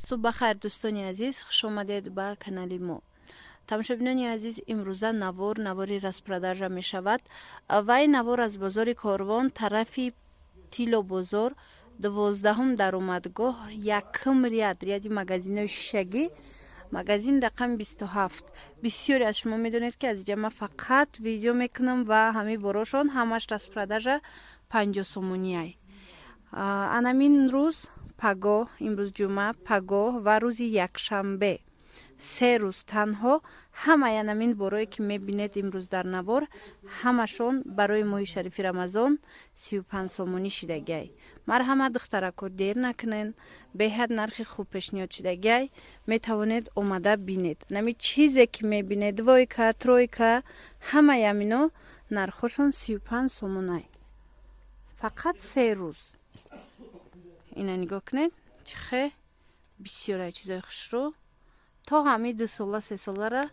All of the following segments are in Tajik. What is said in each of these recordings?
صبح بخیر دوستانی عزیز، خوش آمدید به کانال ما. тамошобинони азиз, имрӯза навори распродажа мешавад ва ин навор аз бозори Корвон тарафи Тило бозор 12 даромадгоҳ 1 ряди магазинҳои шишагӣ, магазин рақам 27. бисёре аз шумо медонед ки аз инҷа ман фақат видео мекунам ва ҳамин борошон ҳамаш распродажа 50 сомонияй. Анамин рӯз пагоҳ, имрӯз ҷумъа, пагоҳ ва рӯзи якшанбе, се рӯз танҳо ҳамаи анамин борое ки мебинед имрӯз дар навор, ҳамашон барои моҳи шарифи Рамазон 35 сомонӣ шидагиай. Марҳамат духтарако, дер накунед, беҳад нархи хуб пешниҳод шидагиай, метавонед омада бинед. Нами чизе ки мебинед, двойка, тройка, ҳамаи амино нархошон 35 сомонай. Фақат се рӯз. Ина нигоҳ кунед, чихе бисёрай чизои хушрӯ. То ҳами 2 сола 3 солара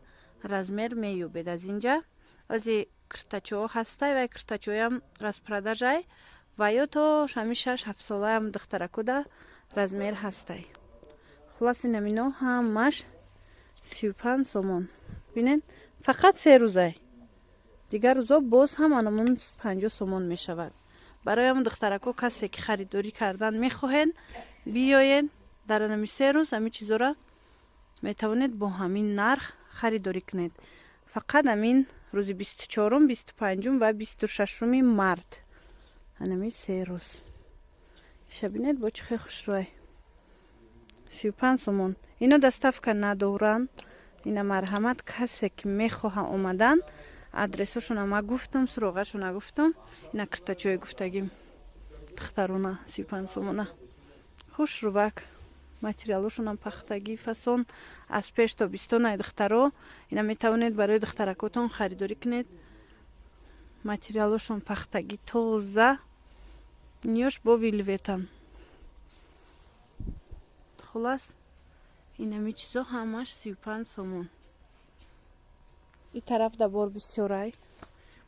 размер меёбед аз инҷа. ози киртачоҳо ҳастай ва киртачоҳам распродажай ва ё то ҳами 6-7 солаам духтаракуда размер ҳастай. хулас ин амино ҳамаш 35 сомон. бинед, фақат се рӯзай. дигар рӯзо боз ҳам анамон 50 сомон мешавад. барои ҳамон духтарако касе ки харидорӣ кардан мехоҳед, биёед дар анами се рӯз ҳамин чизора метавонед бо ҳамин нарх харидорӣ кунед. фақат амин рӯзи 24, 25 ва 26 март. анами се рӯз. шабинед бо чихе хушрӯй. 35 сомон. ино доставка надоранд. ина марҳамат, касе ки мехоҳа омадан, адресошона ма гуфтам, суроғашона гуфтам. ина киртачои гуфтагим духтарона 35 сомона. хушрӯбак. материалошонам пахтагӣ фасон аз пеш то бистонаи духтаро. ина метавонед барои духтаракотон харидорӣ кунед. материалошон пахтагӣ тоза, ниёш бо вилветан. хулас инами чизо ҳамаш 35 сомон. и тараф дабор бисёрай.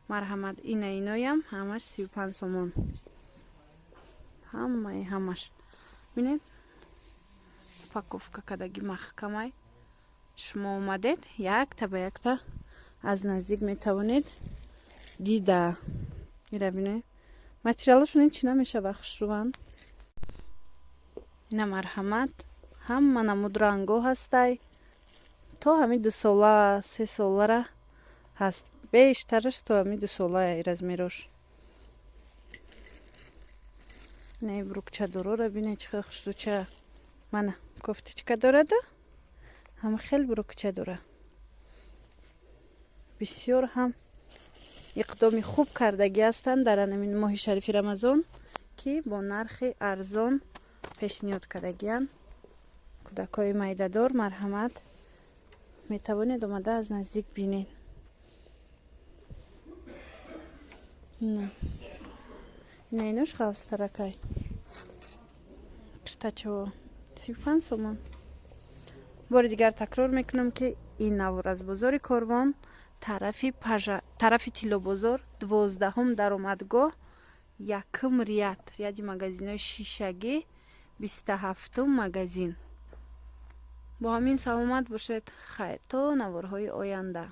марҳамат, ина иноям ҳамаш 35 сомон. ҳамаш бинед, упаковка кадаги маҳкамай. шумо омадед якта ба якта аз наздик метавонед дида. ира бинед, материалошон ин чӣ намешава хушрӯванд. ина марҳамат, ҳама намуд рангҳо ҳастай. то ҳами 2 сола 3 солара ҳаст. бештараш то ҳами 2 солаи размерош. ина брукчадорора бинед чихе хушрӯча. мана кофтичка дорада, ҳама хеле брукча дора. бисёр ҳам иқдоми хуб кардагӣ ҳастанд дар анамин моҳи шарифи Рамазон ки бо нархи арзон пешниҳод кардагиянд. кӯдакҳои майдадор, марҳамат, метавонед омада аз наздик бинед. ина инош хавстаракай. киртачаҳо 35 сомон. бори дигар такрор мекунам ки ин навор аз бозори Корвон тарафи Тило бозор 12 даромадгоҳ 1 ряди магазинҳои шишагӣ, 27 магазин. бо ҳамин саломат бошед. хайр то наворҳои оянда.